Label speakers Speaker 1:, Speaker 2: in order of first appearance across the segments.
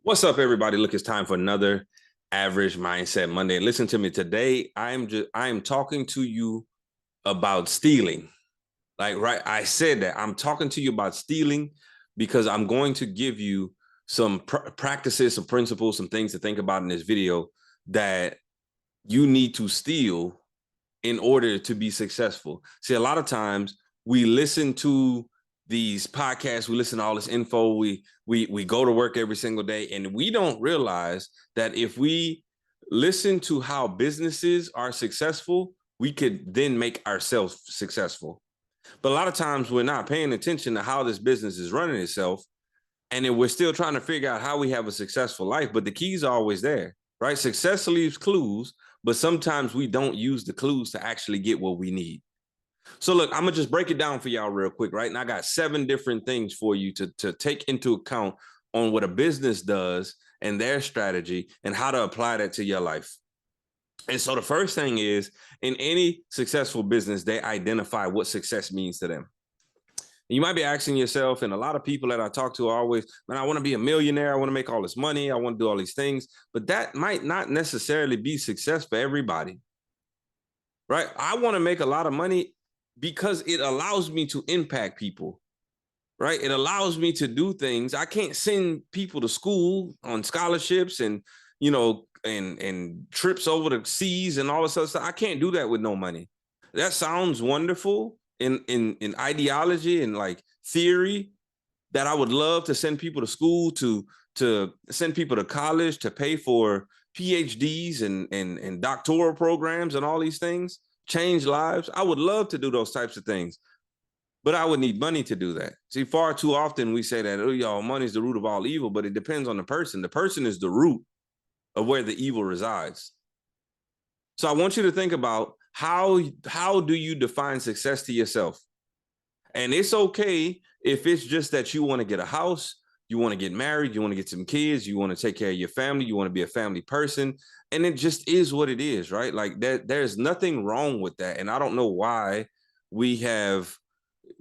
Speaker 1: What's up, everybody? Look, it's time for another Average Mindset Monday. Listen to me today. I am talking to you about stealing. Right, I said that I'm talking to you about stealing because I'm going to give you some practices, some principles, some things to think about in this video that you need to steal in order to be successful. See, a lot of times we listen to these podcasts, we listen to all this info, we go to work every single day, and we don't realize that if we listen to how businesses are successful, we could then make ourselves successful. But a lot of times we're not paying attention to how this business is running itself, and then we're still trying to figure out how we have a successful life. But the keys are always there, right? Success leaves clues, but sometimes we don't use the clues to actually get what we need. So look, I'm gonna just break it down for y'all real quick, right? And I got 7 different things for you to take into account on what a business does and their strategy and how to apply that to your life. And so the first thing is, in any successful business, they identify what success means to them. You might be asking yourself, and a lot of people that I talk to are always, man, I want to be a millionaire. I want to make all this money. I want to do all these things. But that might not necessarily be success for everybody, right? I want to make a lot of money because it allows me to impact people, right? It allows me to do things. I can't send people to school on scholarships and, and trips over the seas and all this other stuff. I can't do that with no money. That sounds wonderful in ideology and like theory, that I would love to send people to school, to send people to college, to pay for PhDs and doctoral programs and all these things, change lives. I would love to do those types of things, but I would need money to do that. See, far too often we say that, oh, y'all, money is the root of all evil, but it depends on the person. The person is the root of where the evil resides. So I want you to think about how do you define success to yourself? And it's okay if it's just that you want to get a house, you want to get married, you want to get some kids, you want to take care of your family, you want to be a family person, and it just is what it is, right? Like there's nothing wrong with that. And I don't know why we have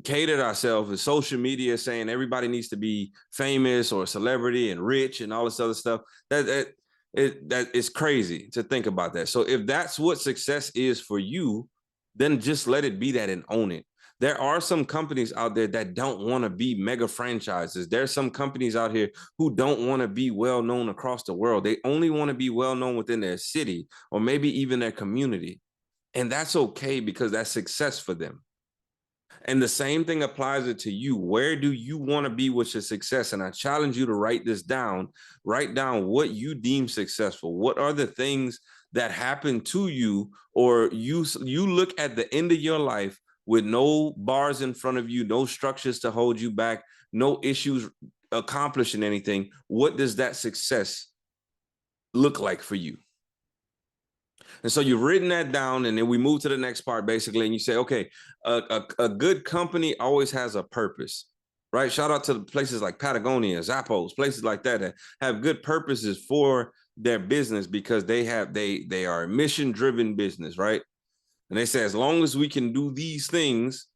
Speaker 1: catered ourselves with social media saying everybody needs to be famous or a celebrity and rich and all this other stuff. That is crazy to think about that. So if that's what success is for you, then just let it be that and own it. There are some companies out there that don't want to be mega franchises. There's some companies out here who don't want to be well known across the world. They only want to be well known within their city or maybe even their community. And that's okay because that's success for them. And the same thing applies it to you. Where do you want to be with your success? And I challenge you to write this down. Write down what you deem successful. What are the things that happen to you, or you look at the end of your life with no bars in front of you, no structures to hold you back, no issues accomplishing anything. What does that success look like for you? And so you've written that down, and then we move to the next part, basically, and you say, okay, a good company always has a purpose, right? Shout out to places like Patagonia, Zappos, places like that have good purposes for their business because they are a mission-driven business, right? And they say, as long as we can do these things,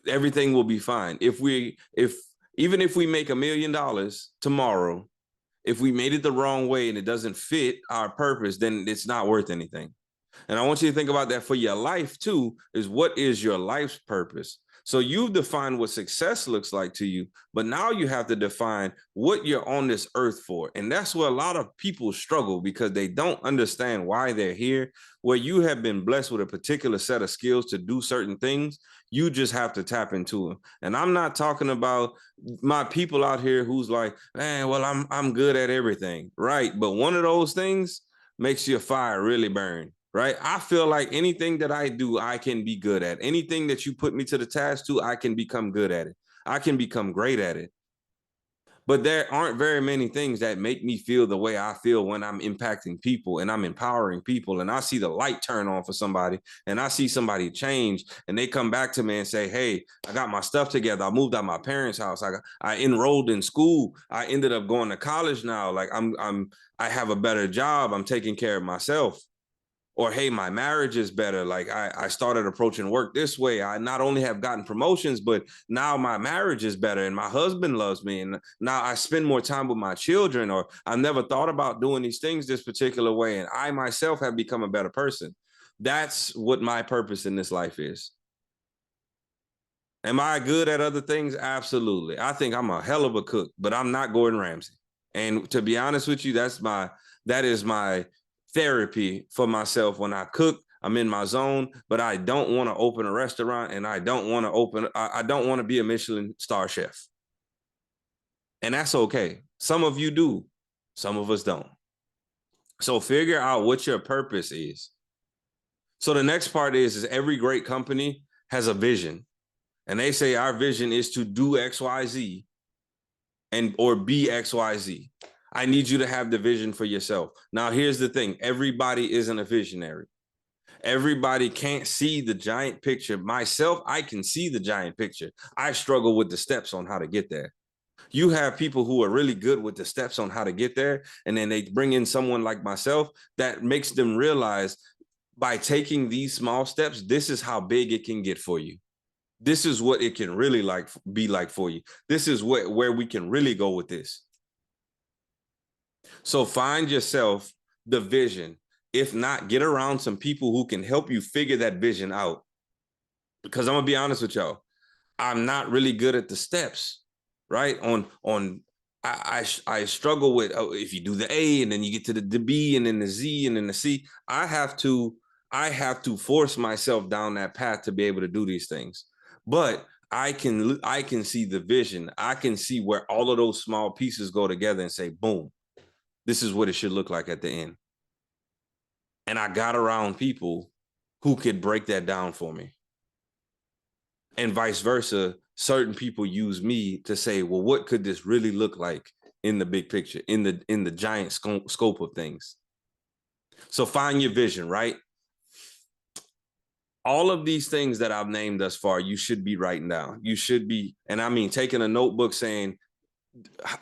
Speaker 1: everything will be fine. Even if we make $1 million tomorrow, if we made it the wrong way and it doesn't fit our purpose, then it's not worth anything. And I want you to think about that for your life too, is what is your life's purpose? So you've defined what success looks like to you, but now you have to define what you're on this earth for. And that's where a lot of people struggle because they don't understand why they're here. Where you have been blessed with a particular set of skills to do certain things, you just have to tap into them. And I'm not talking about my people out here who's like, man, well, I'm good at everything, right? But one of those things makes your fire really burn. Right. I feel like anything that I do, I can be good at. Anything that you put me to the task to, I can become good at it. I can become great at it. But there aren't very many things that make me feel the way I feel when I'm impacting people and I'm empowering people. And I see the light turn on for somebody and I see somebody change and they come back to me and say, hey, I got my stuff together. I moved out my parents' house. I enrolled in school. I ended up going to college now. Like I have a better job. I'm taking care of myself. Or, hey, my marriage is better. Like I started approaching work this way. I not only have gotten promotions, but now my marriage is better and my husband loves me. And now I spend more time with my children, or I never thought about doing these things this particular way. And I myself have become a better person. That's what my purpose in this life is. Am I good at other things? Absolutely. I think I'm a hell of a cook, but I'm not Gordon Ramsay. And to be honest with you, that is my therapy for myself. When I cook, I'm in my zone, but I don't want to open a restaurant, and I don't want to be a Michelin star chef. And that's okay. Some of you do, some of us don't. So figure out what your purpose is. So the next part is every great company has a vision. And they say our vision is to do XYZ or be XYZ. I need you to have the vision for yourself. Now, here's the thing. Everybody isn't a visionary. Everybody can't see the giant picture. Myself, I can see the giant picture. I struggle with the steps on how to get there. You have people who are really good with the steps on how to get there, and then they bring in someone like myself that makes them realize, by taking these small steps, this is how big it can get for you. This is what it can really be like for you. This is where we can really go with this. So find yourself the vision. If not, get around some people who can help you figure that vision out. Because I'm gonna be honest with y'all, I'm not really good at the steps, right? I struggle with, if you do the A and then you get to the B and then the Z and then the C. I have to force myself down that path to be able to do these things. But I can see the vision. I can see where all of those small pieces go together and say, boom, this is what it should look like at the end. And I got around people who could break that down for me. And vice versa, certain people use me to say, well, what could this really look like in the big picture, in the giant scope of things? So find your vision, right? All of these things that I've named thus far, you should be writing down. You should be, and I mean, taking a notebook saying,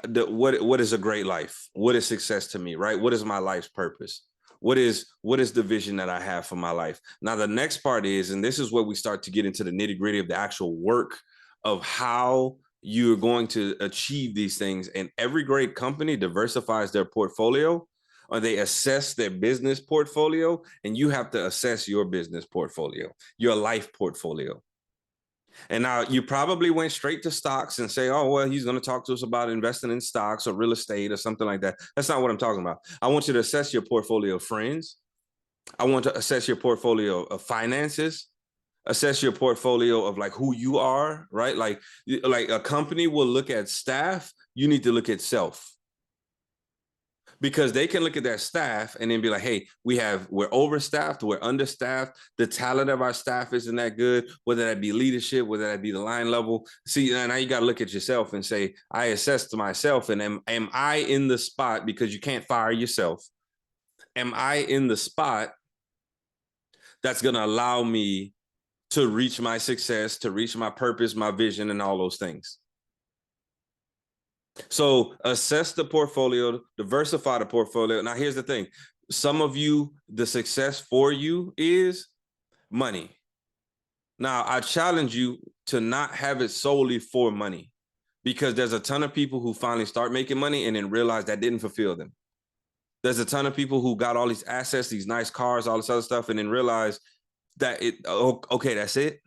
Speaker 1: what is a great life? What is success to me, right? What is my life's purpose? What is the vision that I have for my life? Now, the next part is, and this is where we start to get into the nitty gritty of the actual work of how you're going to achieve these things. And every great company diversifies their portfolio, or they assess their business portfolio, and you have to assess your business portfolio, your life portfolio. And now you probably went straight to stocks and say, oh, well, he's going to talk to us about investing in stocks or real estate or something like that. That's not what I'm talking about. I want you to assess your portfolio of friends. I want to assess your portfolio of finances, assess your portfolio of like who you are, right? Like a company will look at staff. You need to look at self. Because they can look at their staff and then be like, hey, we're overstaffed, we're understaffed, the talent of our staff isn't that good, whether that be leadership, whether that be the line level. See, now you got to look at yourself and say, I assess to myself, and am I in the spot, because you can't fire yourself. Am I in the spot that's going to allow me to reach my success, to reach my purpose, my vision, and all those things? So assess the portfolio, diversify the portfolio. Now, here's the thing. Some of you, the success for you is money. Now, I challenge you to not have it solely for money, because there's a ton of people who finally start making money and then realize that didn't fulfill them. There's a ton of people who got all these assets, these nice cars, all this other stuff, and then realize that okay, that's it.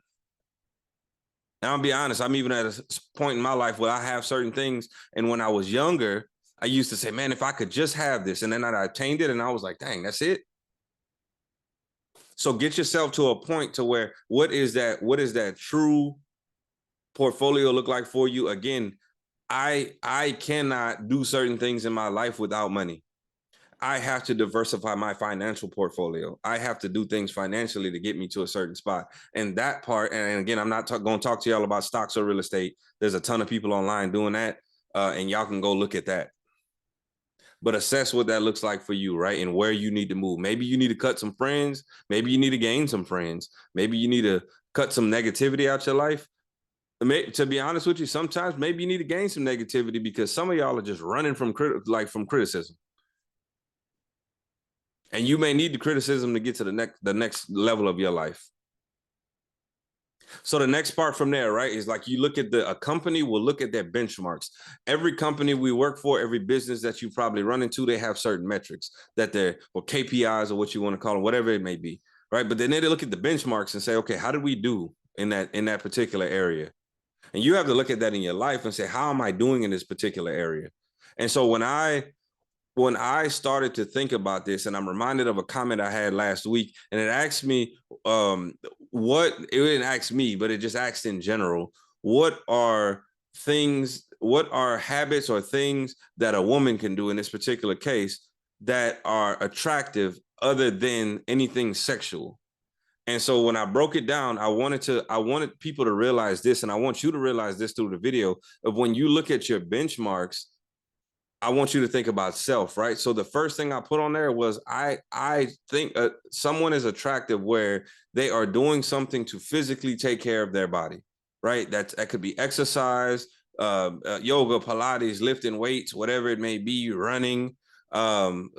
Speaker 1: Now, I'll be honest, I'm even at a point in my life where I have certain things. And when I was younger, I used to say, man, if I could just have this. And then I attained it and I was like, dang, that's it. So get yourself to a point to where what is that true portfolio look like for you? Again, I cannot do certain things in my life without money. I have to diversify my financial portfolio. I have to do things financially to get me to a certain spot. And that part, and again, I'm not going to talk to y'all about stocks or real estate. There's a ton of people online doing that, and y'all can go look at that. But assess what that looks like for you, right? And where you need to move. Maybe you need to cut some friends. Maybe you need to gain some friends. Maybe you need to cut some negativity out your life. To be honest with you, sometimes maybe you need to gain some negativity, because some of y'all are just running from criticism. And you may need the criticism to get to the next level of your life. So the next part from there, right, is like you look at a company will look at their benchmarks. Every company we work for, every business that you probably run into, they have certain metrics that they're, or KPIs or what you want to call them, whatever it may be, right? But then they look at the benchmarks and say, okay, how did we do in that particular area? And you have to look at that in your life and say, how am I doing in this particular area? And so when I started to think about this, and I'm reminded of a comment I had last week, and it asked me, what it didn't ask me, but it just asked in general, what are habits or things that a woman can do in this particular case that are attractive other than anything sexual? And so when I broke it down, I wanted people to realize this, and I want you to realize this through the video of when you look at your benchmarks, I want you to think about self, right? So the first thing I put on there was I think someone is attractive where they are doing something to physically take care of their body, right? That could be exercise, yoga, Pilates, lifting weights, whatever it may be, running. I'm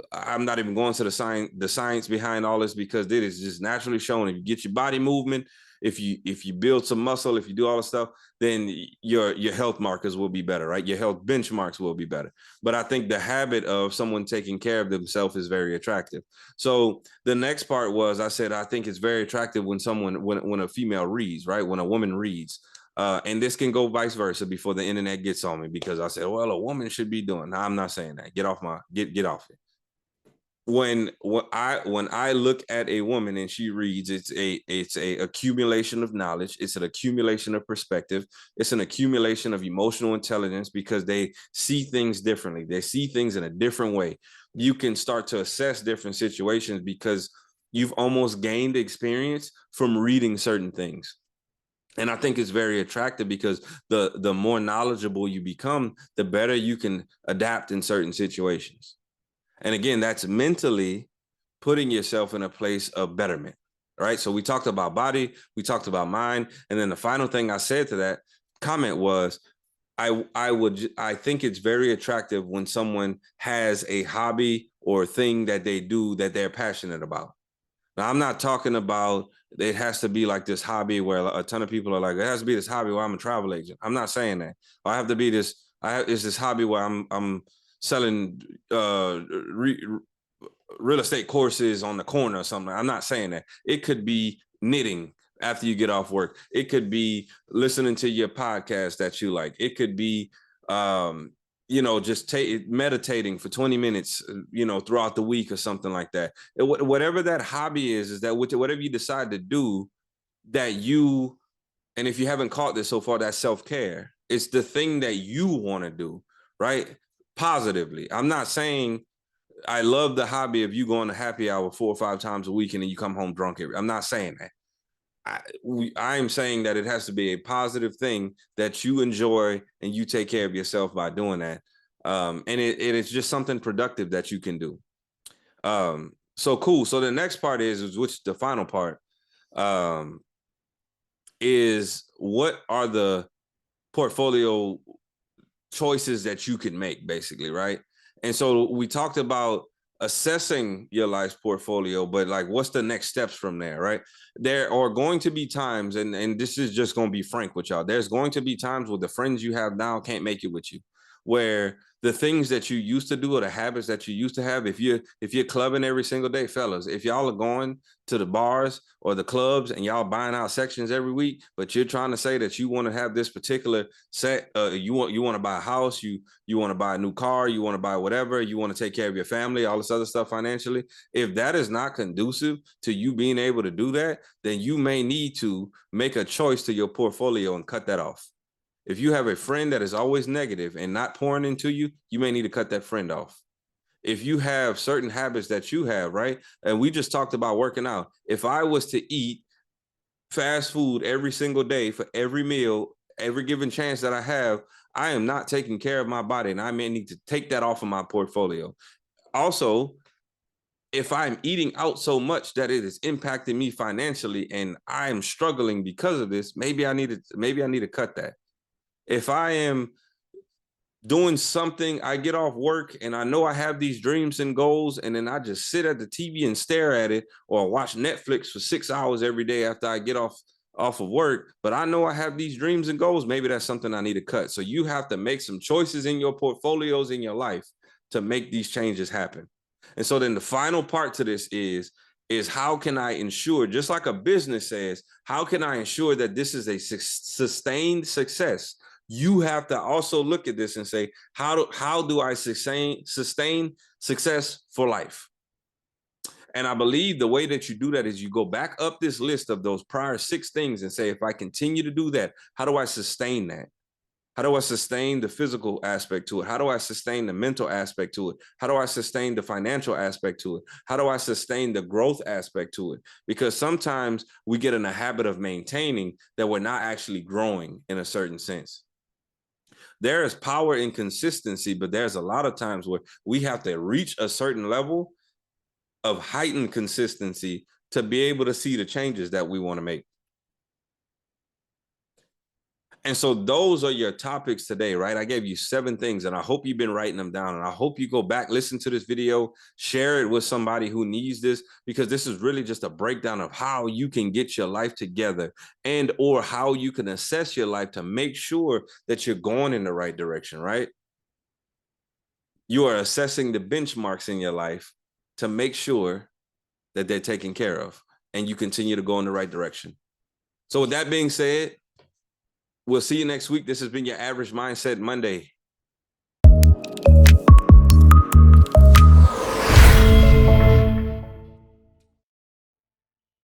Speaker 1: not even going to the science behind all this because it is just naturally shown. If you get your body movement, if you build some muscle, if you do all the stuff, then your health markers will be better, right? Your health benchmarks will be better. But I think the habit of someone taking care of themselves is very attractive. So the next part was, I said, I think it's very attractive when when a female reads, right? When a woman reads. And this can go vice versa before the internet gets on me because I said, well, a woman should be doing. No, I'm not saying that. Get off it. When I look at a woman and she reads, it's a accumulation of knowledge, it's an accumulation of perspective, it's an accumulation of emotional intelligence because they see things differently, they see things in a different way. You can start to assess different situations because you've almost gained experience from reading certain things. And I think it's very attractive because the more knowledgeable you become, the better you can adapt in certain situations. And again, that's mentally putting yourself in a place of betterment, right? So we talked about body, we talked about mind, and then the final thing I said to that comment was, I think it's very attractive when someone has a hobby or thing that they do that they're passionate about. Now, I'm not talking about it has to be like this hobby where a ton of people are like, it has to be this hobby where I'm a travel agent. I'm not saying that. I have to be this. It's this hobby where I'm selling real estate courses on the corner or something. I'm not saying that. It could be knitting after you get off work. It could be listening to your podcast that you like. It could be just meditating for 20 minutes, throughout the week or something like that. Whatever that hobby is that whatever you decide to do and if you haven't caught this so far, that's self-care. It's the thing that you want to do, right? Positively. I'm not saying I love the hobby of you going to happy hour 4 or 5 times a week and then you come home drunk. I'm not saying that. I am saying that it has to be a positive thing that you enjoy and you take care of yourself by doing that. And it's just something productive that you can do. So cool. So the next part is which the final part is what are the portfolio choices that you can make, basically, right? And so we talked about assessing your life's portfolio, but like, what's the next steps from there, right? There are going to be times, and this is just going to be frank with y'all, there's going to be times where the friends you have now can't make it with you, where the things that you used to do or the habits that you used to have, if you're clubbing every single day, fellas, if y'all are going to the bars or the clubs and y'all buying out sections every week, but you're trying to say that you want to have this particular set, you want to buy a house, you want to buy a new car, you want to buy whatever, you want to take care of your family, all this other stuff financially. If that is not conducive to you being able to do that, then you may need to make a choice to your portfolio and cut that off. If you have a friend that is always negative and not pouring into you, you may need to cut that friend off. If you have certain habits that you have, right? And we just talked about working out. If I was to eat fast food every single day for every meal, every given chance that I have, I am not taking care of my body, and I may need to take that off of my portfolio. Also, if I'm eating out so much that it is impacting me financially and I'm struggling because of this, maybe I need to cut that. If I am doing something. I get off work and I know I have these dreams and goals, and then I just sit at the TV and stare at it, or watch Netflix for 6 hours every day after I get off of work. But I know I have these dreams and goals. Maybe that's something I need to cut. So you have to make some choices in your portfolios in your life to make these changes happen. And so then the final part to this is how can I ensure, just like a business says, how can I ensure that this is a sustained success? You have to also look at this and say, how do I sustain success for life? And I believe the way that you do that is you go back up this list of those prior 6 things and say, if I continue to do that, how do I sustain that? How do I sustain the physical aspect to it? How do I sustain the mental aspect to it? How do I sustain the financial aspect to it? How do I sustain the growth aspect to it? Because sometimes we get in a habit of maintaining that we're not actually growing in a certain sense. There is power in consistency, but there's a lot of times where we have to reach a certain level of heightened consistency to be able to see the changes that we want to make. And so those are your topics today, right? I gave you 7 things, and I hope you've been writing them down. And I hope you go back, listen to this video, share it with somebody who needs this, because this is really just a breakdown of how you can get your life together, and or how you can assess your life to make sure that you're going in the right direction, right? You are assessing the benchmarks in your life to make sure that they're taken care of and you continue to go in the right direction. So with that being said, we'll see you next week. This has been your Average Mindset Monday.